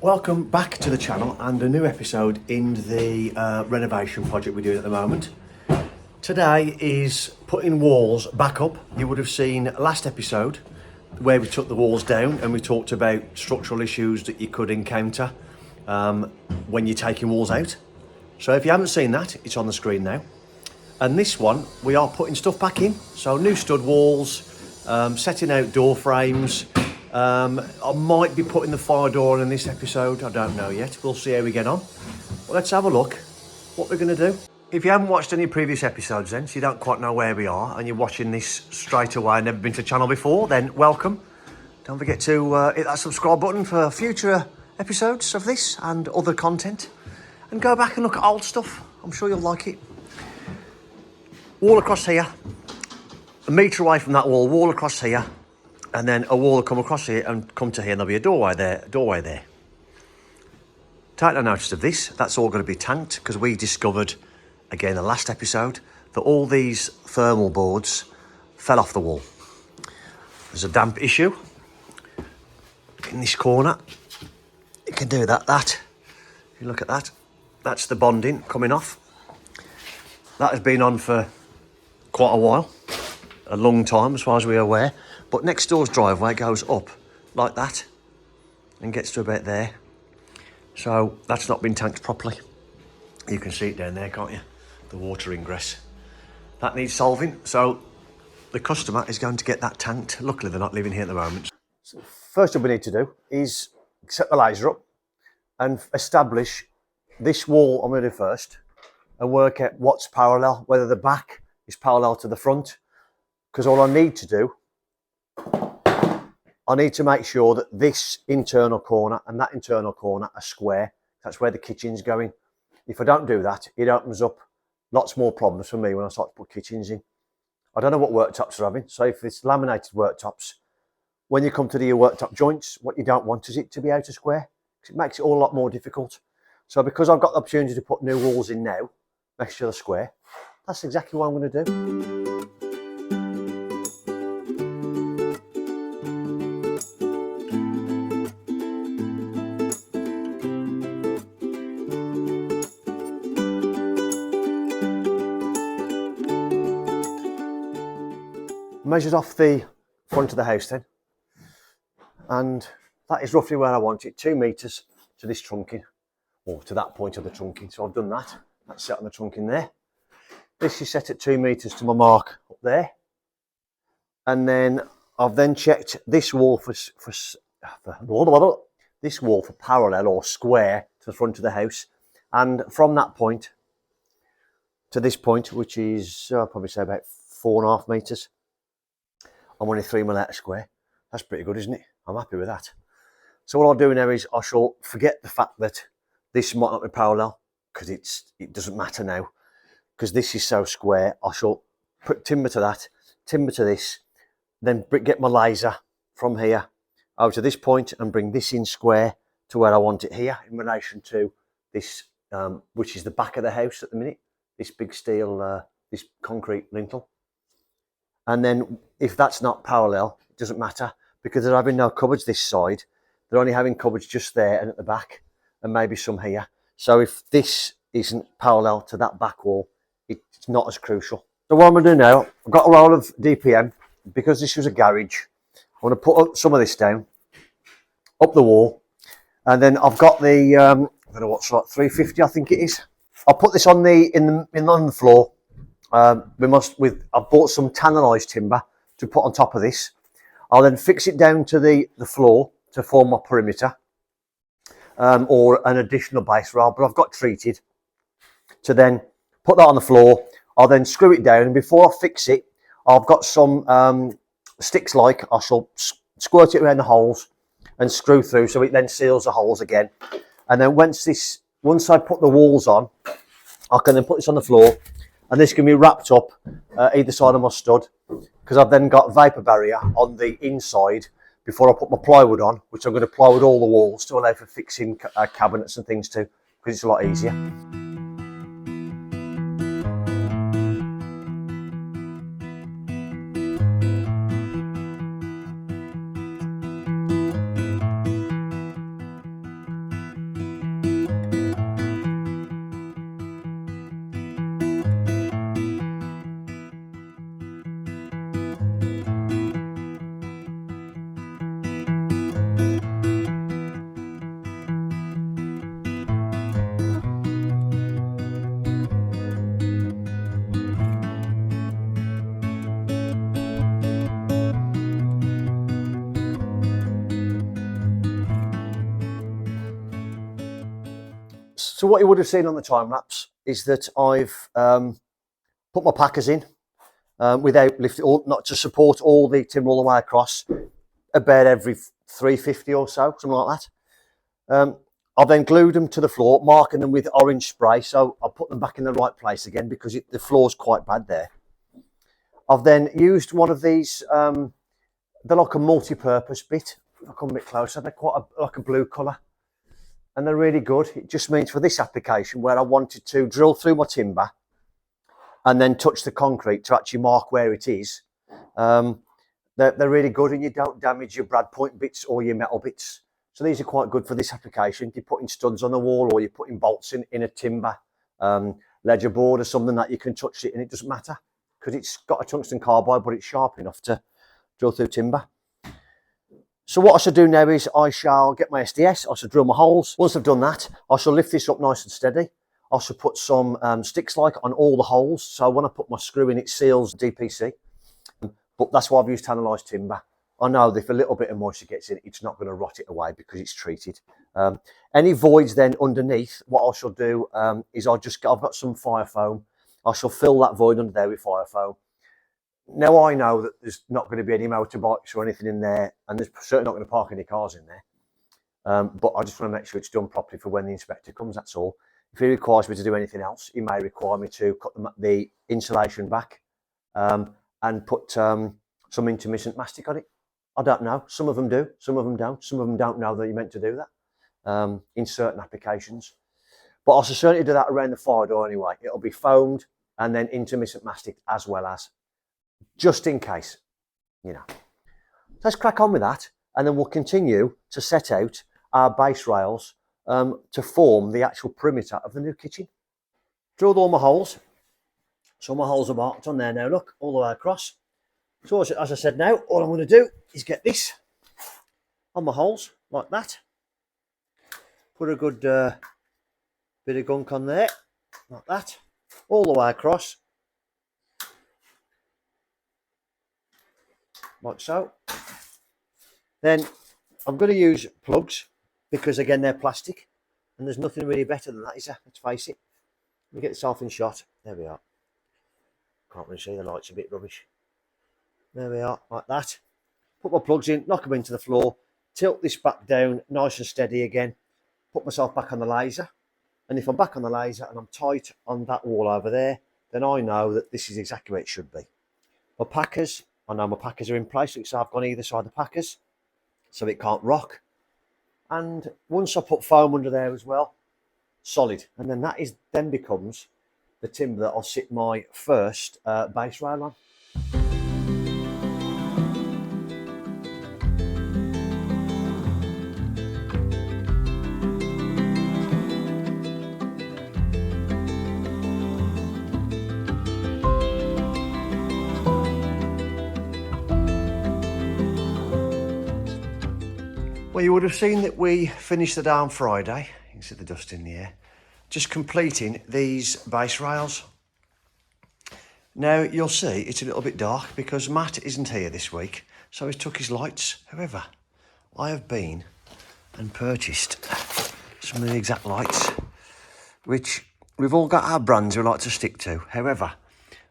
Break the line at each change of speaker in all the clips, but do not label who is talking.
Welcome back to the channel and a new episode in the renovation project we're doing at the moment. Today is putting walls back up. You would have seen last episode where we took the walls down and we talked about structural issues that you could encounter when you're taking walls out. So if you haven't seen that, it's on the screen now. And this one, we are putting stuff back in. So new stud walls, setting out door frames. I might be putting the fire door on in this episode, I don't know yet. We'll see how we get on. Well, let's have a look what we're going to do. If you haven't watched any previous episodes then, so you don't quite know where we are, and you're watching this straight away and never been to the channel before, then welcome. Don't forget to hit that subscribe button for future episodes of this and other content. And go back and look at old stuff. I'm sure you'll like it. Wall across here. A metre away from that wall across here. And then a wall will come across here and come to here, and there'll be a doorway there. Take no notice of this. That's all going to be tanked because we discovered, again, the last episode, that all these thermal boards fell off the wall. There's a damp issue in this corner. You can do that. If you look at that, that's the bonding coming off. That has been on for quite a while, a long time as far as we're aware. But next door's driveway goes up like that and gets to about there. So that's not been tanked properly. You can see it down there, can't you? The water ingress. That needs solving. So the customer is going to get that tanked. Luckily, they're not living here at the moment. So first thing we need to do is set the laser up and establish this wall I'm going to do first and work out what's parallel, whether the back is parallel to the front. Because all I need to do, I need to make sure that this internal corner and that internal corner are square. That's where the kitchen's going. If I don't do that, it opens up lots more problems for me when I start to put kitchens in. I don't know what worktops are having. So if it's laminated worktops, when you come to do your worktop joints, what you don't want is it to be out of square. Because it makes it all a lot more difficult. So because I've got the opportunity to put new walls in now, make sure they're square, that's exactly what I'm going to do. Measured off the front of the house then, and that is roughly where I want it, 2 metres to this trunking, or to that point of the trunking. So I've done that, that's set on the trunking there. This is set at 2 metres to my mark up there, and then I've then checked this wall for parallel or square to the front of the house, and from that point to this point, which is I'll probably say about 4.5 metres, I'm only 3 millimetres square. That's pretty good, isn't it? I'm happy with that. So what I'll do now is I shall forget the fact that this might not be parallel, because it doesn't matter now, because this is so square. I shall put timber to that, timber to this, then get my laser from here over to this point and bring this in square to where I want it here in relation to this, which is the back of the house at the minute, this big steel, this concrete lintel. And then if that's not parallel, it doesn't matter, because they're having no cupboards this side. They're only having cupboards just there and at the back, and maybe some here. So if this isn't parallel to that back wall, it's not as crucial. So what I'm going to do now, I've got a roll of DPM. Because this was a garage, I'm going to put up some of this down, up the wall. And then I've got the, I don't know what's like, 350 I think it is. I'll put this on on the floor. I've bought some tannalised timber to put on top of this. I'll then fix it down to the floor to form my perimeter, or an additional base rail, but I've got treated to then put that on the floor. I'll then screw it down, and before I fix it, I've got some sticks I shall squirt it around the holes and screw through so it then seals the holes again. And then once I put the walls on, I can then put this on the floor. And this can be wrapped up either side of my stud, because I've then got vapour barrier on the inside before I put my plywood on, which I'm going to plywood all the walls to allow for fixing cabinets and things too, because it's a lot easier. So what you would have seen on the time lapse is that I've put my packers in without lifting, not to support all the timber all the way across, about every 350 or so, something like that. I've then glued them to the floor, marking them with orange spray, so I'll put them back in the right place again because the floor's quite bad there. I've then used one of these, they're like a multi-purpose bit. I'll come a bit closer, they're quite like a blue colour. And they're really good. It just means for this application where I wanted to drill through my timber and then touch the concrete to actually mark where it is, they're really good, and you don't damage your brad point bits or your metal bits. So these are quite good for this application. You're putting studs on the wall or you're putting bolts in a timber ledger board or something that you can touch it and it doesn't matter because it's got a tungsten carbide, but it's sharp enough to drill through timber. So what I shall do now is I shall get my SDS, I shall drill my holes. Once I've done that, I shall lift this up nice and steady. I shall put some sticks like on all the holes. So when I put my screw in, it seals DPC. But that's why I've used tannalised timber. I know that if a little bit of moisture gets in, it's not going to rot it away because it's treated. Any voids then underneath, what I shall do is I've got some fire foam. I shall fill that void under there with fire foam. Now I know that there's not going to be any motorbikes or anything in there, and there's certainly not going to park any cars in there. But I just want to make sure it's done properly for when the inspector comes, that's all. If he requires me to do anything else, he may require me to cut the insulation back and put some intermittent mastic on it. I don't know. Some of them do, some of them don't. Some of them don't know that you're meant to do that in certain applications. But I'll certainly do that around the fire door anyway. It'll be foamed and then intermittent mastic as well as, just in case, you know. Let's crack on with that, and then we'll continue to set out our base rails to form the actual perimeter of the new kitchen. Drilled all my holes. So my holes are marked on there now, look, all the way across. So as I said now, all I'm going to do is get this on my holes, like that. Put a good bit of gunk on there, like that, all the way across. Like so. Then I'm going to use plugs because again they're plastic and there's nothing really better than that, is there? Let's face it. Let me get this off in shot. There we are. Can't really see, the light's a bit rubbish. There we are, like that. Put my plugs in, knock them into the floor, tilt this back down nice and steady again, put myself back on the laser, and if I'm back on the laser and I'm tight on that wall over there, then I know that this is exactly where it should be. My packers, I know my packers are in place, so I've gone either side of the packers so it can't rock. And once I put foam under there as well, solid, and then that then becomes the timber that I'll sit my first base rail on. Well, you would have seen that we finished the day on Friday. You can see the dust in the air. Just completing these base rails. Now, you'll see it's a little bit dark because Matt isn't here this week, so he's took his lights. However, I have been and purchased some of the exact lights, which we've all got our brands we like to stick to. However,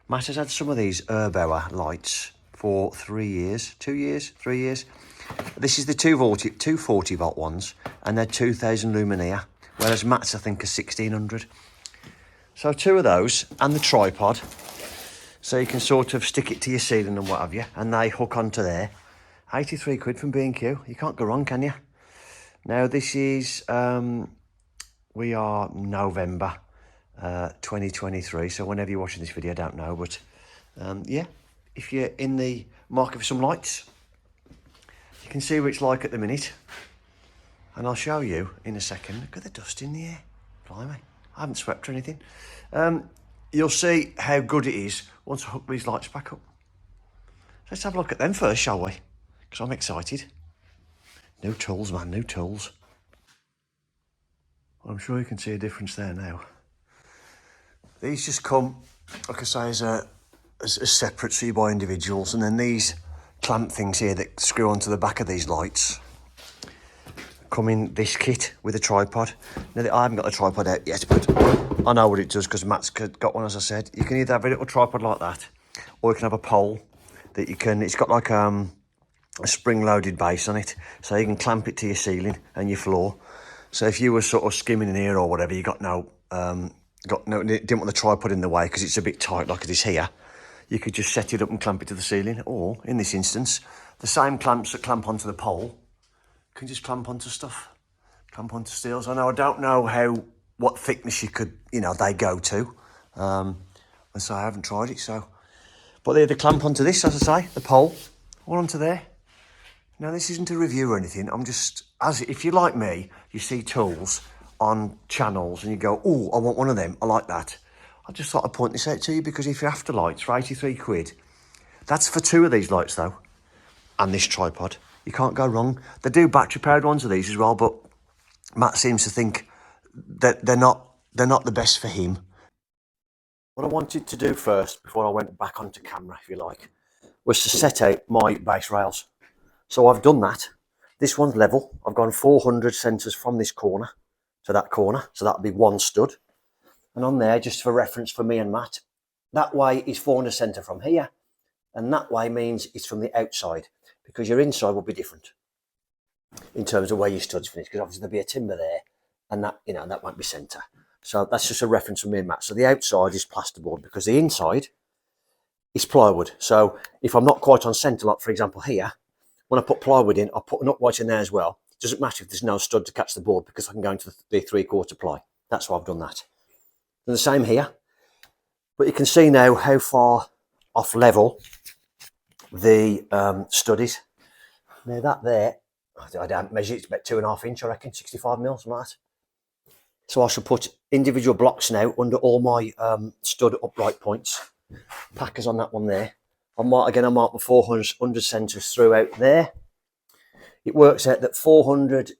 Matt has had some of these Erbauer lights for 3 years, 2 years, 3 years. This is the 240 volt ones, and they're 2000 luminaire, whereas Matt's I think are 1600. So 2 of those and the tripod, so you can sort of stick it to your ceiling and what have you, and they hook onto there. 83 quid from B&Q. You can't go wrong, can you? Now this is we are November 2023, so whenever you're watching this video, I don't know, but yeah, if you're in the market for some lights, you can see what it's like at the minute, and I'll show you in a second. Look at the dust in the air. Blimey, I haven't swept or anything. You'll see how good it is once I hook these lights back up. Let's have a look at them first, shall we? Because I'm excited. New tools, man, new tools. I'm sure you can see a difference there now. These just come, like I say, as separate, so you buy individuals, and then these clamp things here that screw onto the back of these lights come in this kit with a tripod. Now, I haven't got the tripod out yet, but I know what it does because Matt's got one, as I said. You can either have a little tripod like that, or you can have a pole that you can, it's got like a spring-loaded base on it, so you can clamp it to your ceiling and your floor. So if you were sort of skimming in here or whatever, you didn't want the tripod in the way because it's a bit tight like it is here, you could just set it up and clamp it to the ceiling. Or, in this instance, the same clamps that clamp onto the pole can just clamp onto stuff, clamp onto steels. I don't know what thickness they go to, and so I haven't tried it. So, but they clamp onto this, as I say, the pole, all onto there. Now, this isn't a review or anything. I'm just, if you're like me, you see tools on channels and you go, oh, I want one of them. I like that. I just thought I'd point this out to you because if you're after lights for 83 quid, that's for 2 of these lights though, and this tripod. You can't go wrong. They do battery-powered ones of these as well, but Matt seems to think that they're not the best for him. What I wanted to do first, before I went back onto camera, if you like, was to set out my base rails. So I've done that. This one's level. I've gone 400 centres from this corner to that corner, so that'll be one stud. And on there, just for reference for me and Matt, that way is 400 centre from here, and that way means it's from the outside, because your inside will be different in terms of where your studs finish, because obviously there'll be a timber there, and that won't be centre. So that's just a reference for me and Matt. So the outside is plasterboard, because the inside is plywood. So if I'm not quite on centre, like for example here, when I put plywood in, I'll put an upright in there as well. It doesn't matter if there's no stud to catch the board, because I can go into the 3/4 ply. That's why I've done that. And the same here. But you can see now how far off level the stud is. Now that there, I don't measure it, it's about 2.5 inch, I reckon, 65 mil, something like that. So I shall put individual blocks now under all my stud upright points. Packers on that one there. I mark my 400 centres throughout there. It works out that 400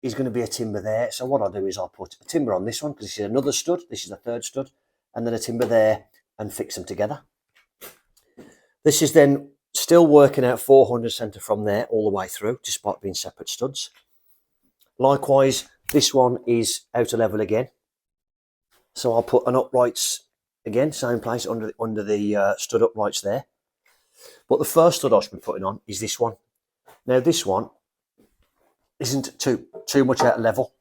is going to be a timber there. So what I'll do is I'll put a timber on this one, because this is another stud. This is the 3rd stud. And then a timber there, and fix them together. This is then still working out 400 centre from there all the way through, despite being separate studs. Likewise, this one is out of level again. So I'll put an uprights again, same place under the stud uprights there. But the first stud I should be putting on is this one. Now this one isn't too much out of level.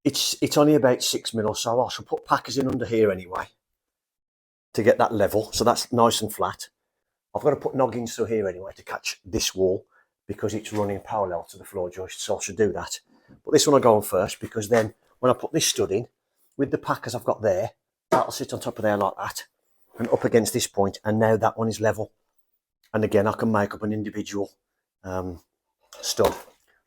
It's only about 6 mil or so. I shall put packers in under here anyway to get that level, so that's nice and flat. I've got to put noggins through here anyway to catch this wall, because it's running parallel to the floor joist, so I should do that. But this one I'll go on first, because then when I put this stud in, with the packers I've got there, that'll sit on top of there like that, and up against this point, and now that one is level. And again, I can make up an individual stud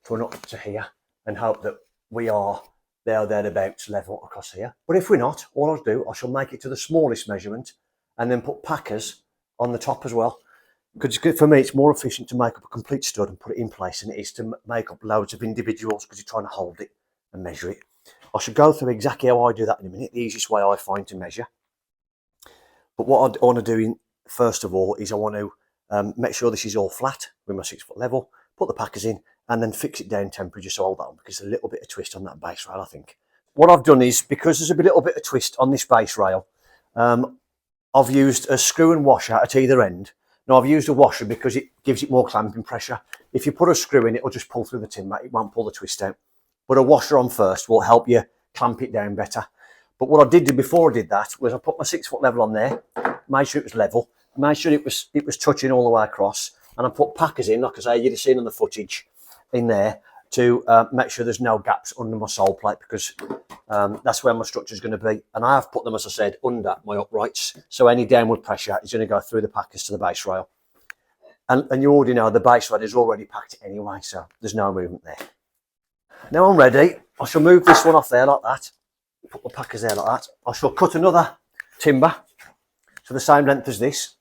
to run up to here, and hope that we are thereabouts level across here. But if we're not, all I'll do, I shall make it to the smallest measurement, and then put packers on the top as well. Because for me, it's more efficient to make up a complete stud and put it in place than it is to make up loads of individuals, because you're trying to hold it and measure it. I should go through exactly how I do that in a minute, the easiest way I find to measure. But what I want to do first of all is I want to make sure this is all flat with my 6 foot level, put the packers in, and then fix it down temperature so hold that on, because there's a little bit of twist on that base rail, I think. What I've done is, because there's a little bit of twist on this base rail, I've used a screw and washer at either end. Now I've used a washer because it gives it more clamping pressure. If you put a screw in, it'll just pull through the timber, it won't pull the twist out. But a washer on first will help you clamp it down better. But what I did before I did that was I put my 6 foot level on there, made sure it was level, made sure it was touching all the way across, and I put packers in, like I say, you'd have seen on the footage, in there to make sure there's no gaps under my sole plate, because that's where my structure is going to be. And I have put them, as I said, under my uprights, so any downward pressure is going to go through the packers to the base rail. And you already know the base rail is already packed anyway, so there's no movement there. Now I'm ready. I shall move this one off there like that, put the packers there like that. I shall cut another timber to the same length as this,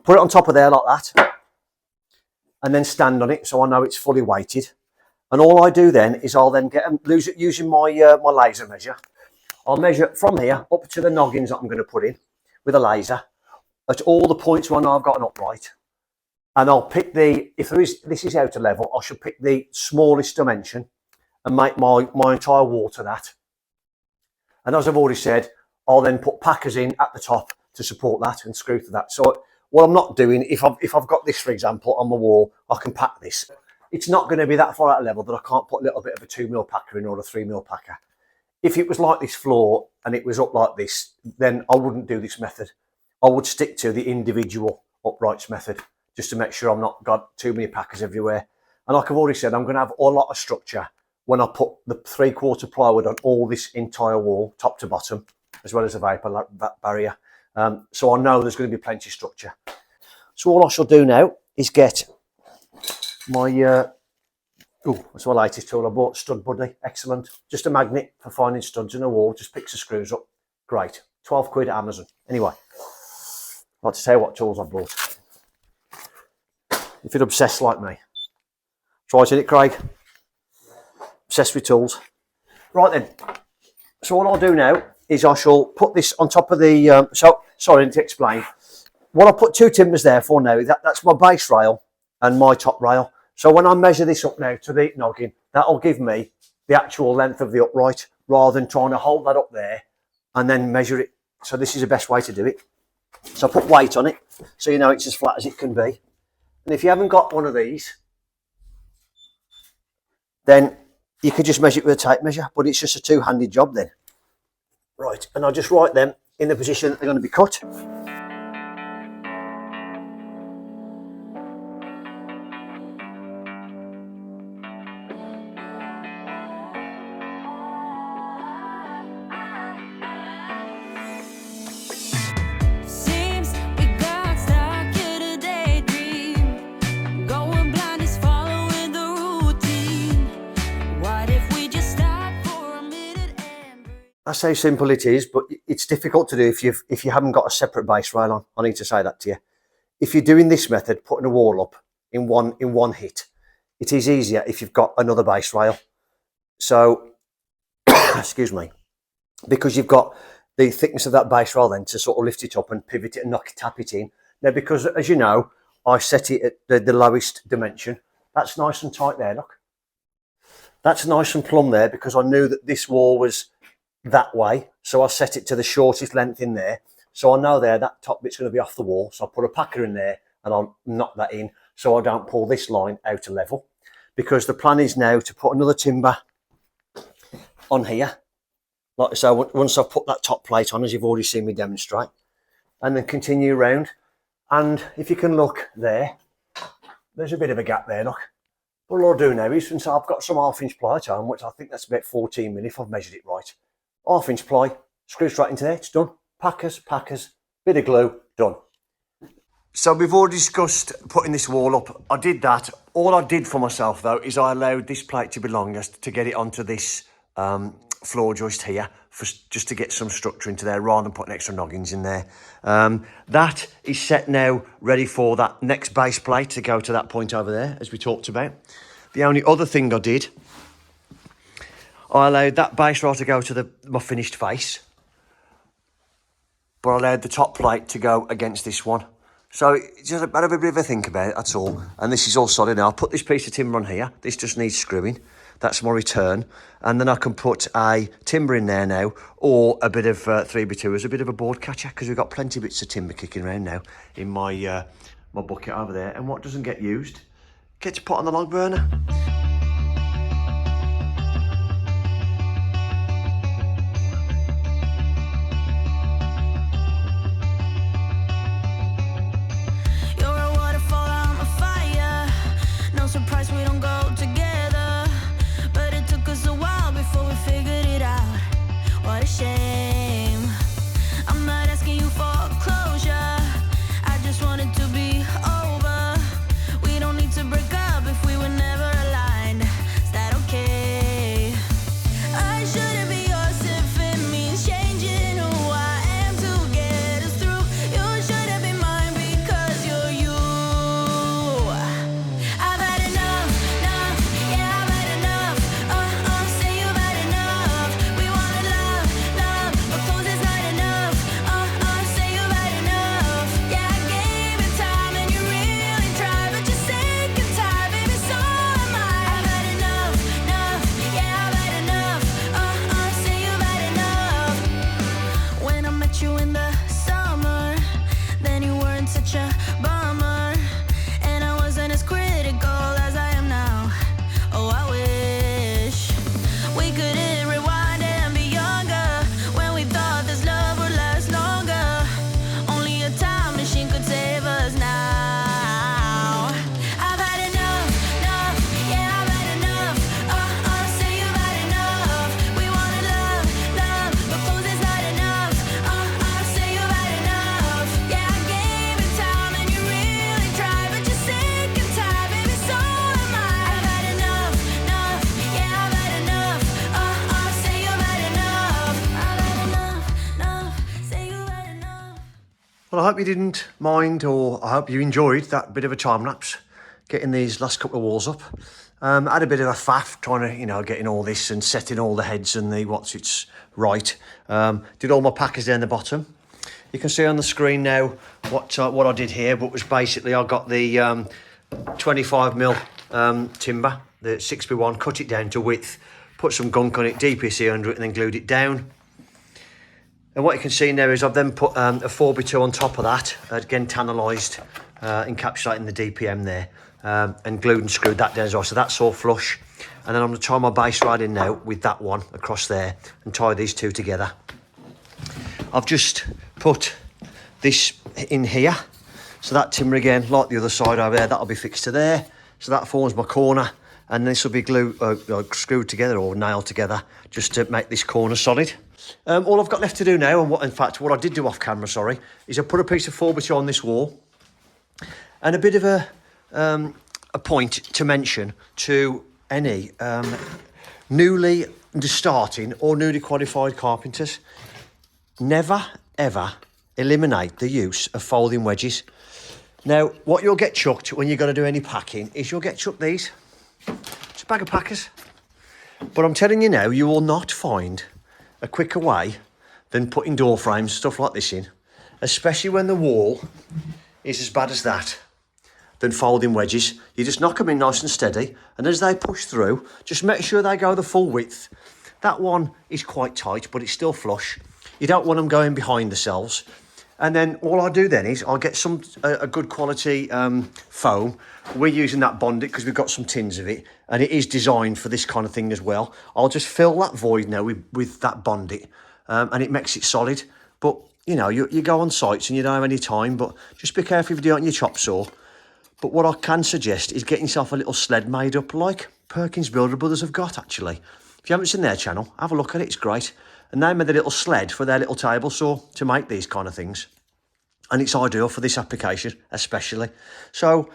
put it on top of there like that, and then stand on it so I know it's fully weighted. And all I do then is I'll then using my my laser measure, I'll measure from here up to the noggins that I'm going to put in with a laser at all the points where I know I've got an upright, And I'll pick this is outer level, I should pick the smallest dimension and make my entire wall to that. And as I've already said, I'll then put packers in at the top to support that and screw to that. So what I'm not doing, if I've got this, for example, on my wall, I can pack this. It's not going to be that far out of level that I can't put a little bit of a 2mm packer in or a 3mm packer. If it was like this floor and it was up like this, then I wouldn't do this method. I would stick to the individual uprights method, just to make sure I'm not got too many packers everywhere. And like I've already said, I'm going to have a lot of structure when I put the 3/4 plywood on all this entire wall, top to bottom, as well as a vapour barrier. So I know there's going to be plenty of structure. So all I shall do now is get my, that's my latest tool I bought, Stud Buddy, excellent. Just a magnet for finding studs in a wall, just picks the screws up. Great, 12 quid at Amazon. Anyway, I'd like to tell you what tools I bought. If you're obsessed like me. Try it, Craig. Obsessed with tools. Right then, so what I'll do now is I shall put this on top of the, sorry to explain. What I put 2 timbers there for now, that's my base rail and my top rail. So when I measure this up now to the noggin, that'll give me the actual length of the upright rather than trying to hold that up there and then measure it. So this is the best way to do it. So I put weight on it so you know it's as flat as it can be. And if you haven't got one of these, then you could just measure it with a tape measure, but it's just a two-handed job then. Right, and I'll just write them in the position that they're going to be cut. That's how simple it is, but it's difficult to do if you haven't got a separate base rail on. I need to say that to you. If you're doing this method, putting a wall up in one hit, it is easier if you've got another base rail. So, excuse me, because you've got the thickness of that base rail then to sort of lift it up and pivot it and tap it in. Now, because as you know, I set it at the lowest dimension. That's nice and tight there, look. That's nice and plumb there because I knew that this wall was that way, so I set it to the shortest length in there, so I know there that top bit's going to be off the wall, so I put a packer in there and I'll knock that in so I don't pull this line out of level, because the plan is now to put another timber on here like so. Once I've put that top plate on, as you've already seen me demonstrate, and then continue round. And if you can look there, there's a bit of a gap there, look. What I'll do now is, since I've got some 1/2 ply at home, which I think that's about 14mm if I've measured it right, 1/2 ply, screw straight into there, it's done. Packers, bit of glue, done. So we've already discussed putting this wall up. I did that. All I did for myself though is I allowed this plate to be longest to get it onto this floor joist here, just to get some structure into there rather than putting extra noggins in there. That is set now, ready for that next base plate to go to that point over there, as we talked about. The only other thing I did, I allowed that base rail to go to my finished face, but I allowed the top plate to go against this one. So just have a bit of a think about it, that's all. And this is all solid now. I'll put this piece of timber on here. This just needs screwing. That's my return. And then I can put a timber in there now, or a bit of 3x2 as a bit of a board catcher, because we've got plenty of bits of timber kicking around now in my my bucket over there. And what doesn't get used gets put on the log burner.
Surprised we don't go together, but it took us a while before we figured it out. What a shame. I'm not asking you for closure, I just want it to be over. We don't need to break up if we were never alive.
Well, I hope you didn't mind, or I hope you enjoyed that bit of a time lapse, getting these last couple of walls up. I had a bit of a faff trying to, getting all this and setting all the heads and the what's it's right. Did all my packers down the bottom. You can see on the screen now what I did here, but was basically I got the 25mm timber, the 6x1, cut it down to width, put some gunk on it, DPC under it, and then glued it down. And what you can see now is I've then put a 4x2 on top of that, again tannalised, encapsulating the DPM there, and glued and screwed that down as well. So that's all flush. And then I'm going to tie my base right in now with that one across there and tie these two together. I've just put this in here. So that timber again, like the other side over there, that'll be fixed to there. So that forms my corner. And this will be screwed together or nailed together just to make this corner solid. All I've got left to do now, and what I did do off camera, sorry, is I put a piece of 4x2 on this wall. And a bit of a point to mention to any newly starting or newly qualified carpenters. Never, ever eliminate the use of folding wedges. Now, what you'll get chucked when you're going to do any packing is you'll get chucked these. It's a bag of packers. But I'm telling you now, you will not find a quicker way than putting door frames, stuff like this in, especially when the wall is as bad as that, than folding wedges. You just knock them in nice and steady, and as they push through, just make sure they go the full width. That one is quite tight, but it's still flush. You don't want them going behind themselves. And then all I do then is I'll get a good quality foam. We're using that Bondit because we've got some tins of it, and it is designed for this kind of thing as well. I'll just fill that void now with that Bondit, and it makes it solid. But, you go on sites and you don't have any time, but just be careful if you do it on your chop saw. But what I can suggest is getting yourself a little sled made up like Perkins Builder Brothers have got, actually. If you haven't seen their channel, have a look at it, it's great. And they made a little sled for their little table saw to make these kind of things. And it's ideal for this application, especially. So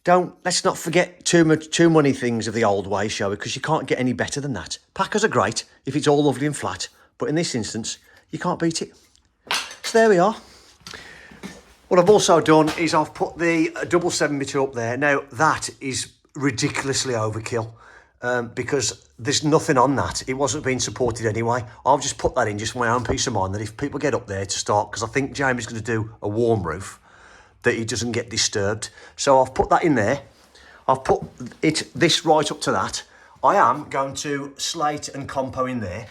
let's not forget too many things of the old way, shall we? Because you can't get any better than that. Packers are great if it's all lovely and flat, but in this instance, you can't beat it. So there we are. What I've also done is I've put the double 7x2 up there. Now, that is ridiculously overkill. Because there's nothing on that. It wasn't being supported anyway. I've just put that in just for my own peace of mind, that if people get up there to start, because I think Jamie's going to do a warm roof, that he doesn't get disturbed. So I've put that in there. I've put this right up to that. I am going to slate and compo in there.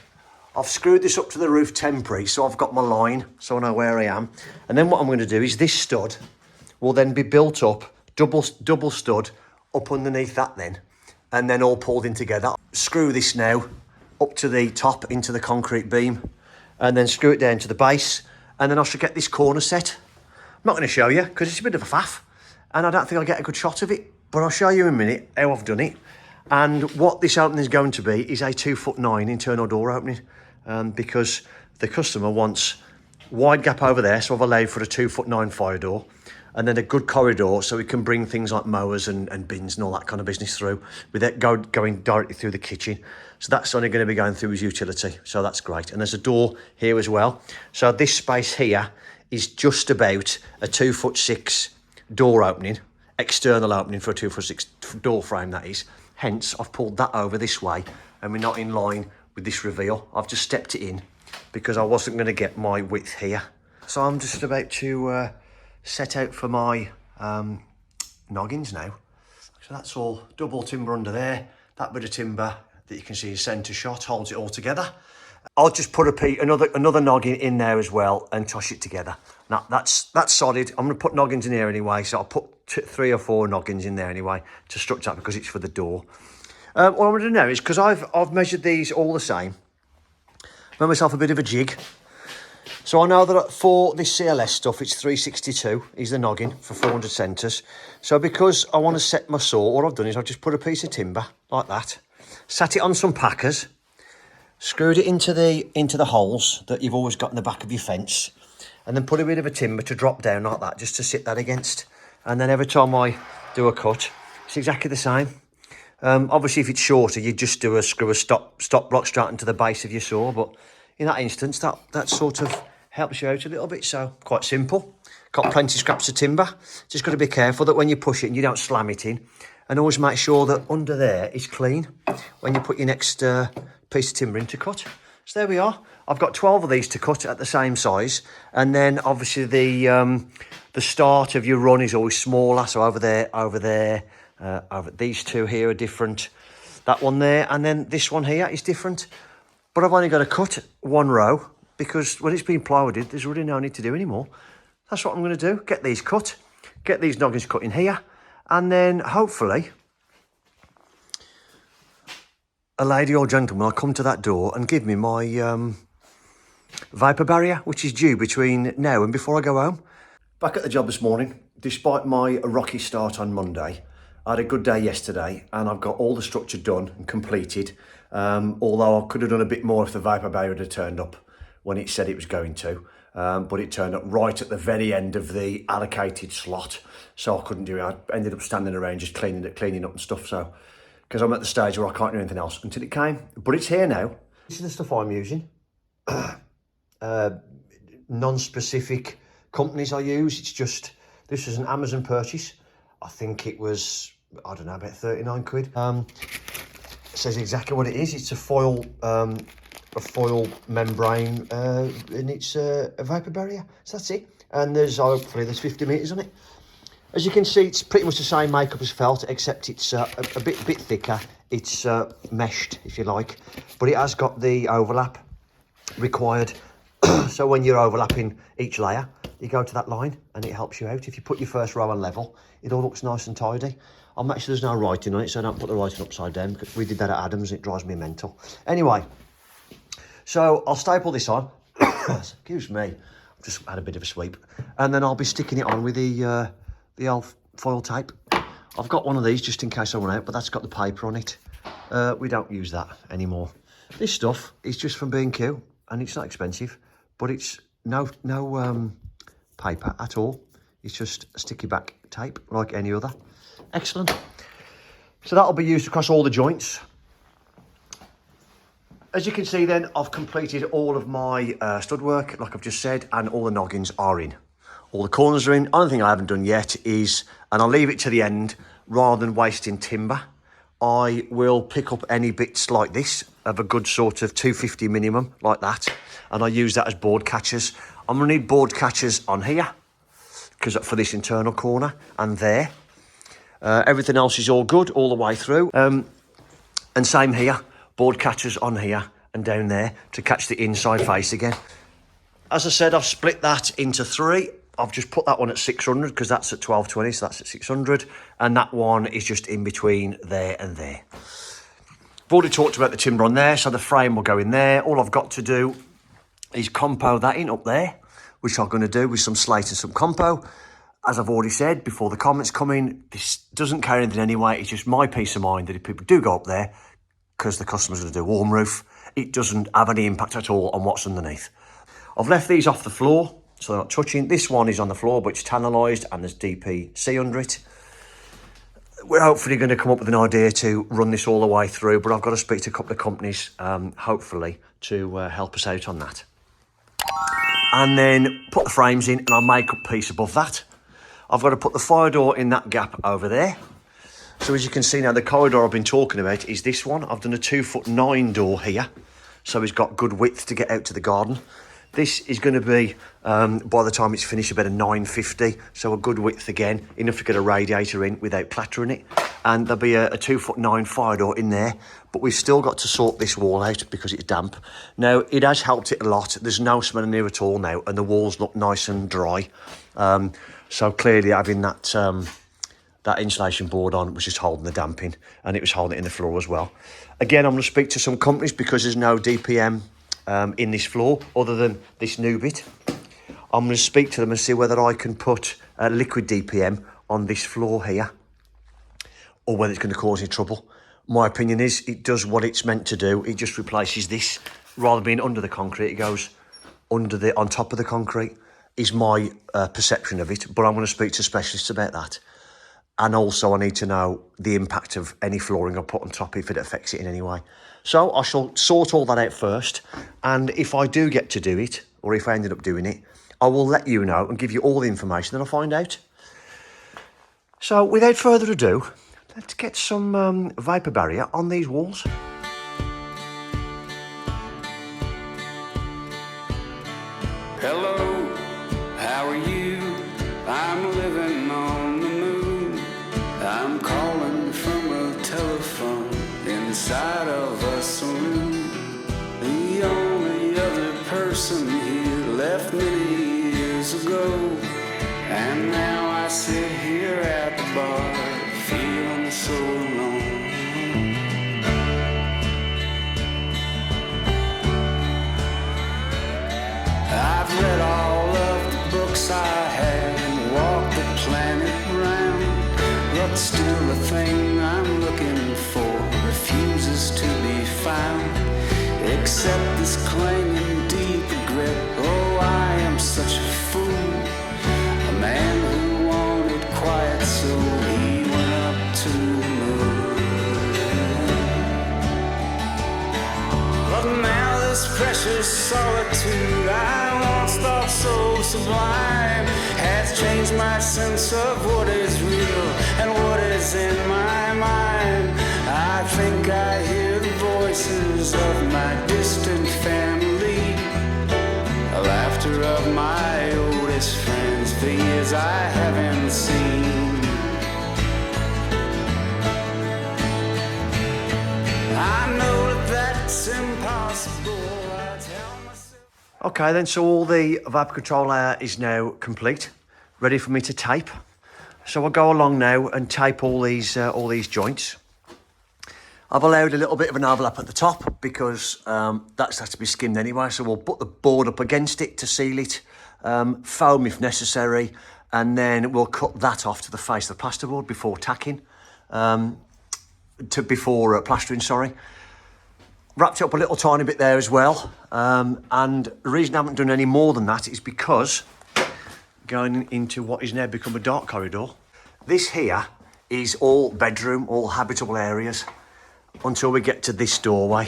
I've screwed this up to the roof temporary, so I've got my line, so I know where I am. And then what I'm going to do is this stud will then be built up, double stud, up underneath that then. And then all pulled in together. Screw this now up to the top into the concrete beam, and then screw it down to the base, and then I should get this corner set. I'm not going to show you because it's a bit of a faff, and I don't think I'll get a good shot of it, but I'll show you in a minute how I've done it. And what this opening is going to be is a 2'9" internal door opening, because the customer wants wide gap over there, so I've allowed for a 2'9" fire door, and then a good corridor so we can bring things like mowers and bins and all that kind of business through without going directly through the kitchen. So that's only going to be going through as utility. So that's great. And there's a door here as well. So this space here is just about a 2'6" door opening, external opening for a 2'6" door frame, that is. Hence, I've pulled that over this way and we're not in line with this reveal. I've just stepped it in because I wasn't going to get my width here. So I'm just about to set out for my noggins now. So that's all double timber under there. That bit of timber that you can see is centre shot, holds it all together. I'll just put another noggin in there as well and toss it together. Now that's solid. I'm going to put noggins in here anyway, so I'll put 3 or 4 noggins in there anyway to structure that because it's for the door. What I'm going to do now is, because I've measured these all the same, made myself a bit of a jig. So I know that for this CLS stuff, it's 362 is the noggin for 400 centres. So because I want to set my saw, what I've done is I've just put a piece of timber like that, sat it on some packers, screwed it into the holes that you've always got in the back of your fence, and then put a bit of a timber to drop down like that, just to sit that against. And then every time I do a cut, it's exactly the same. Obviously, if it's shorter, you just screw a stop block straight into the base of your saw, but in that instance, that sort of helps you out a little bit. So quite simple, Got plenty of scraps of timber. Just got to be careful that when you push it and you don't slam it in. And always make sure that under there is clean when you put your next piece of timber in to cut. So there we are. I've got 12 of these to cut at the same size. And then obviously the start of your run is always smaller. So over there, these two here are different. That one there, and then this one here is different. But I've only got to cut one row because when it's been plywooded, there's really no need to do any more. That's what I'm going to do. Get these cut, get these noggins cut in here, and then hopefully a lady or gentleman will come to that door and give me my vapour barrier, which is due between now and before I go home. Back at the job this morning, despite my rocky start on Monday, I had a good day yesterday and I've got all the structure done and completed, although I could have done a bit more if the vapour barrier had turned up when it said it was going to, but it turned up right at the very end of the allocated slot, so I couldn't do it. I ended up standing around just cleaning up and stuff, so because I'm at the stage where I can't do anything else until it came, but it's here now. This is the stuff I'm using. Non-specific companies I use. It's just, this is an Amazon purchase. I think it was, I don't know, about 39 quid. It says exactly what it is. It's a foil membrane, and it's a vapour barrier. So that's it. And hopefully there's 50 metres on it. As you can see, it's pretty much the same makeup as felt, except it's a bit thicker. It's meshed, if you like, but it has got the overlap required. So when you're overlapping each layer, you go to that line and it helps you out. If you put your first row on level, it all looks nice and tidy. I'll make sure there's no writing on it, so I don't put the writing upside down, because we did that at Adams and it drives me mental. Anyway, so I'll staple this on. Excuse me, I've just had a bit of a sweep. And then I'll be sticking it on with the old foil tape. I've got one of these just in case I run out, but that's got the paper on it. We don't use that anymore. This stuff is just from B&Q and it's not expensive, but it's no paper at all. It's just sticky back tape like any other. Excellent. So that'll be used across all the joints. As you can see then, I've completed all of my stud work, like I've just said, and all the noggins are in. All the corners are in. Only thing I haven't done yet is, and I'll leave it to the end, rather than wasting timber, I will pick up any bits like this of a good sort of 250 minimum, like that, and I use that as board catchers. I'm going to need board catchers on here, because for this internal corner, and there. Everything else is all good all the way through. And same here, board catchers on here and down there to catch the inside face again. As I said, I've split that into three. I've just put that one at 600 because that's at 1220, so that's at 600. And that one is just in between there and there. I've already talked about the timber on there, so the frame will go in there. All I've got to do is compo that in up there, which I'm going to do with some slate and some compo. As I've already said, before the comments come in, this doesn't carry anything anyway. It's just my peace of mind that if people do go up there, because the customer's going to do a warm roof, it doesn't have any impact at all on what's underneath. I've left these off the floor, so they're not touching. This one is on the floor, but it's tannelised and there's DPC under it. We're hopefully going to come up with an idea to run this all the way through, but I've got to speak to a couple of companies, hopefully, to help us out on that. And then put the frames in and I'll make up piece above that. I've got to put the fire door in that gap over there. So as you can see now, the corridor I've been talking about is this one. I've done a 2'9" door here, so it's got good width to get out to the garden. This is going to be, by the time it's finished, about a 950, so a good width again, enough to get a radiator in without clattering it. And there'll be a 2'9" fire door in there, but we've still got to sort this wall out because it's damp. Now, it has helped it a lot. There's no smell in here at all now, and the walls look nice and dry. So clearly having that insulation board on was just holding the damp in, and it was holding it in the floor as well. Again, I'm going to speak to some companies because there's no DPM in this floor other than this new bit. I'm going to speak to them and see whether I can put liquid DPM on this floor here, or whether it's going to cause any trouble. My opinion is it does what it's meant to do. It just replaces this. Rather than being under the concrete, it goes on top of the concrete, is my perception of it. But I'm going to speak to specialists about that. And also I need to know the impact of any flooring I put on top if it affects it in any way. So I shall sort all that out first. And if I do get to do it, or if I ended up doing it, I will let you know and give you all the information that I find out. So without further ado, let's get some vapour barrier on these walls.
Hello, how are you? I'm living on the moon. I'm calling from a telephone inside of a saloon. The only other person here left many years ago, and now I sit here at the bar feeling so alone. I've read all of the books I had and walked the planet round, but still the thing I'm looking for refuses to be found, except this clanging deep grip. Oh, I am such a fool, a man who wanted quiet, so he went up to the moon. But now this precious solitude I once thought so sublime has changed my sense of what is real and what is in my mind. I think I hear the voices of my distant family, the laughter of my oldest friends, the years I haven't seen. I know that that's impossible, I tell myself.
Okay then, so all the vapour control layer is now complete, ready for me to tape. So I'll go along now and tape all these joints. I've allowed a little bit of an overlap at the top because that has to be skimmed anyway, so we'll put the board up against it to seal it, foam if necessary, and then we'll cut that off to the face of the plasterboard before tacking, before plastering, sorry. Wrapped it up a little tiny bit there as well, and the reason I haven't done any more than that is because going into what is now become a dark corridor, this here is all bedroom, all habitable areas until we get to this doorway.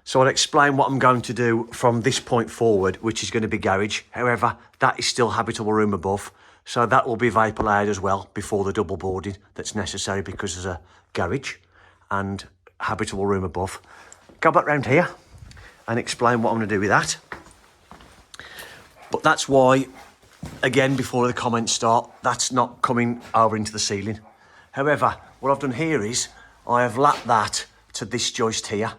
So I'll explain what I'm going to do from this point forward, which is going to be garage. However, that is still habitable room above, so that will be vapour layered as well before the double boarding that's necessary because there's a garage and habitable room above. Go back round here and explain what I'm going to do with that. But that's why, again, before the comments start, that's not coming over into the ceiling. However, what I've done here is I have lapped that to this joist here.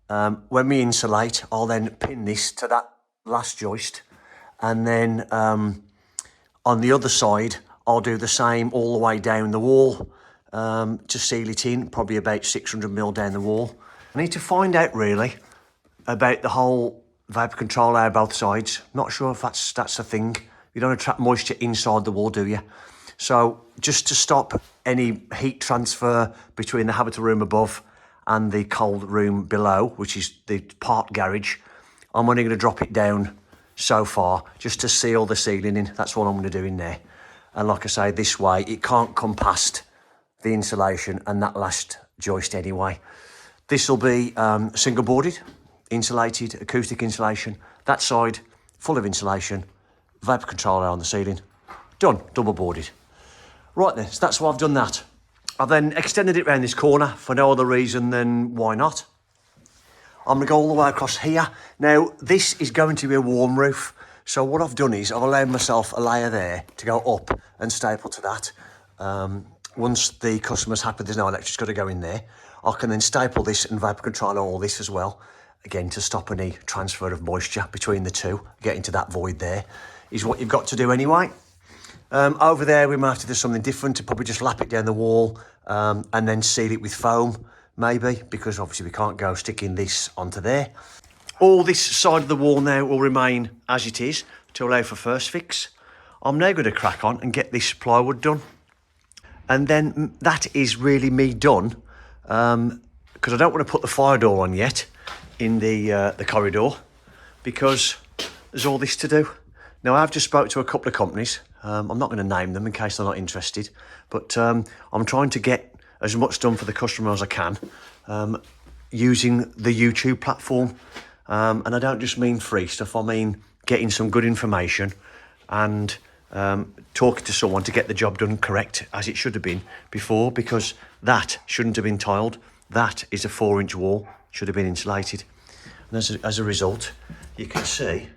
When we insulate, I'll then pin this to that last joist, and then on the other side, I'll do the same all the way down the wall to seal it in, probably about 600mm down the wall. I need to find out really about the whole vapour control layer both sides. Not sure if that's a thing. You don't attract moisture inside the wall, do you? So just to stop any heat transfer between the habitable room above and the cold room below, which is the part garage, I'm only going to drop it down so far just to seal the ceiling in. That's what I'm going to do in there. And like I say, this way it can't come past the insulation and that last joist anyway. This will be single boarded, insulated, acoustic insulation. That side, full of insulation, vapour controller on the ceiling. Done, double boarded. Right then, so that's why I've done that. I've then extended it around this corner for no other reason than why not. I'm going to go all the way across here. Now, this is going to be a warm roof. So what I've done is I've allowed myself a layer there to go up and staple to that. Once the customer's happy there's no electric's got to go in there, I can then staple this and vapour control all this as well. Again, to stop any transfer of moisture between the two, get into that void there, is what you've got to do anyway. Over there, we might have to do something different to probably just lap it down the wall and then seal it with foam, maybe, because obviously we can't go sticking this onto there. All this side of the wall now will remain as it is to allow for first fix. I'm now going to crack on and get this plywood done. And then that is really me done, because I don't want to put the fire door on yet in the corridor, because there's all this to do. Now, I've just spoke to a couple of companies. I'm not going to name them in case they're not interested, but I'm trying to get as much done for the customer as I can using the YouTube platform. And I don't just mean free stuff, I mean getting some good information and talking to someone to get the job done correct as it should have been before, because that shouldn't have been tiled. That is a 4-inch wall, should have been insulated. And as a result, you can see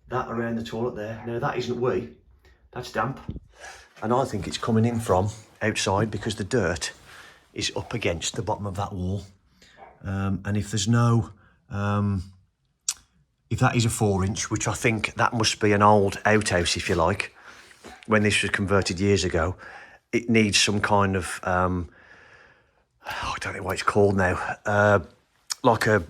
that around the toilet there. Now that isn't wee, that's damp. And I think it's coming in from outside because the dirt is up against the bottom of that wall. And if there's no, if that is a 4-inch, which I think that must be an old outhouse, if you like, when this was converted years ago, it needs some kind of, I don't know what it's called now, like a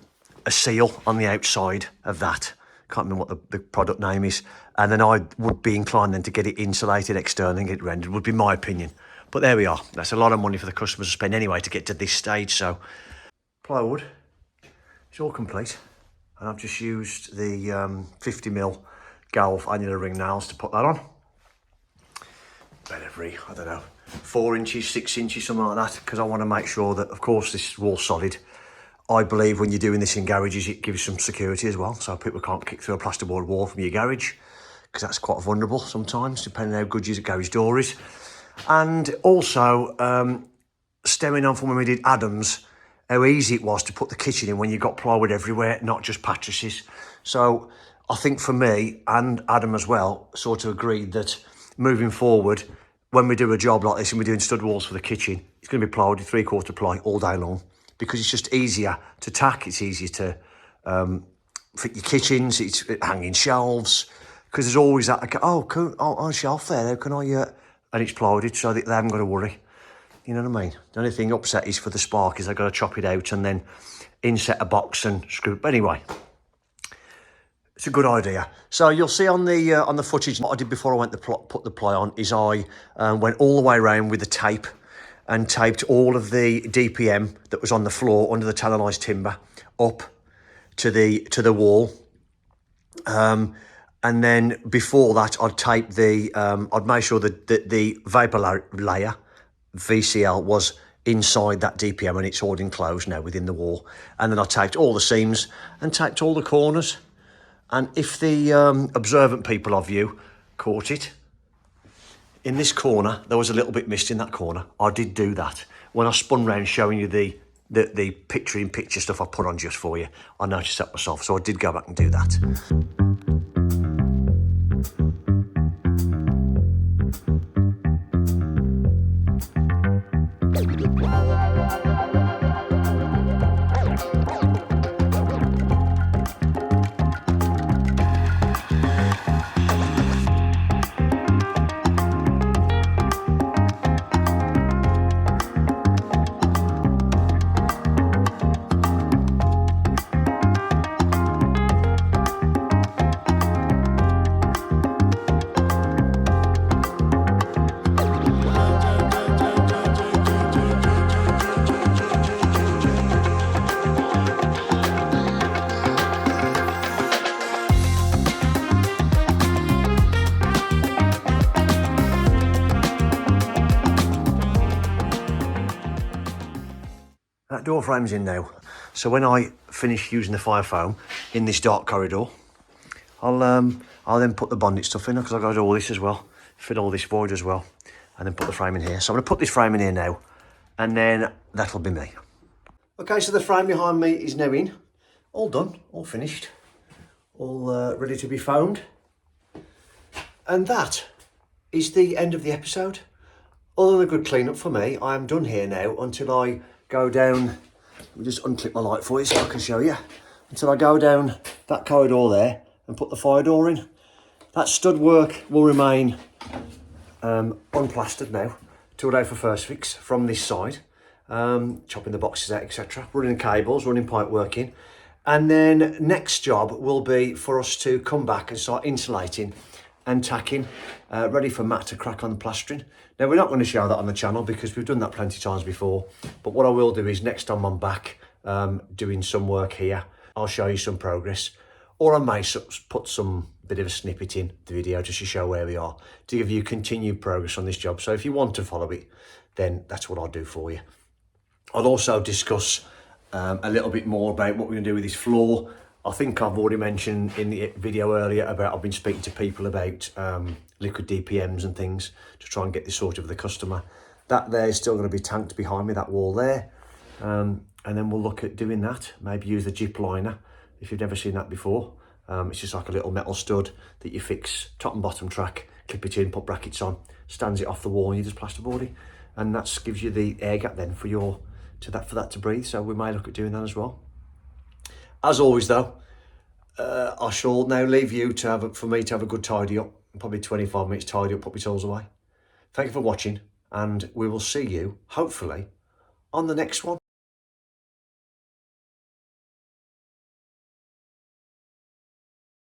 seal on the outside of that. Can't remember what the product name is. And then I would be inclined then to get it insulated externally and get it rendered, would be my opinion. But there we are. That's a lot of money for the customers to spend anyway to get to this stage. So plywood, it's all complete. And I've just used the 50mm Galv annular ring nails to put that on. About every, I don't know, 4 inches, 6 inches, something like that, because I want to make sure that, of course, this wall's solid. I believe when you're doing this in garages, it gives some security as well, so people can't kick through a plasterboard wall from your garage, because that's quite vulnerable sometimes, depending on how good your garage door is. And also, stemming on from when we did Adams, how easy it was to put the kitchen in when you got plywood everywhere, not just mattresses. So I think for me, and Adam as well, sort of agreed that moving forward, when we do a job like this and we're doing stud walls for the kitchen, it's going to be plywood, 3/4 ply all day long, because it's just easier to tack, it's easier to fit your kitchens, it's hanging shelves, because there's always that, like, on a shelf there, how can I, and it's plywooded so that they haven't got to worry. You know what I mean? The only thing upset is for the spark is I've got to chop it out and then inset a box and screw it. But anyway, it's a good idea. So you'll see on the footage, what I did before I went to put the ply on is I went all the way around with the tape and taped all of the DPM that was on the floor under the tallonised timber up to the wall. And then before that, I'd tape I'd make sure that the vapour layer, VCL, was inside that DPM, and it's all enclosed now within the wall. And then I taped all the seams and taped all the corners. And if the observant people of you caught it, in this corner, there was a little bit missed in that corner. I did do that. When I spun round showing you the picture-in-picture stuff I put on just for you, I noticed that myself, so I did go back and do that. That door frame's in now. So when I finish using the fire foam in this dark corridor, I'll then put the bonded stuff in, because I've got to do all this as well, fit all this void as well, and then put the frame in here. So I'm going to put this frame in here now, and then that'll be me. Okay, so the frame behind me is now in, all done, all finished, all ready to be foamed. And that is the end of the episode. Other than a good clean up for me, I am done here now until I go down. Let me just unclip my light for you so I can show you. Until I go down that corridor there and put the fire door in. That stud work will remain unplastered now to allow for first fix from this side. Chopping the boxes out, etc. Running cables, running pipe working. And then next job will be for us to come back and start insulating and tacking, ready for Matt to crack on the plastering. Now, we're not going to show that on the channel because we've done that plenty of times before, but what I will do is next time I'm back doing some work here, I'll show you some progress, or I may put some bit of a snippet in the video just to show where we are, to give you continued progress on this job. So if you want to follow it, then that's what I'll do for you. I'll also discuss a little bit more about what we're going to do with this floor, I think I've already mentioned in the video earlier about I've been speaking to people about liquid DPMs and things to try and get this sorted for the customer. That there is still going to be tanked behind me, that wall there. And then we'll look at doing that. Maybe use the Jip liner if you've never seen that before. It's just like a little metal stud that you fix top and bottom track, clip it in, put brackets on, stands it off the wall, and you just plasterboard it. And that gives you the air gap then for that to breathe. So we may look at doing that as well. As always though, I shall now leave you for me to have a good tidy up. Probably 25 minutes tidy up, put my tools away. Thank you for watching, and we will see you, hopefully, on the next one.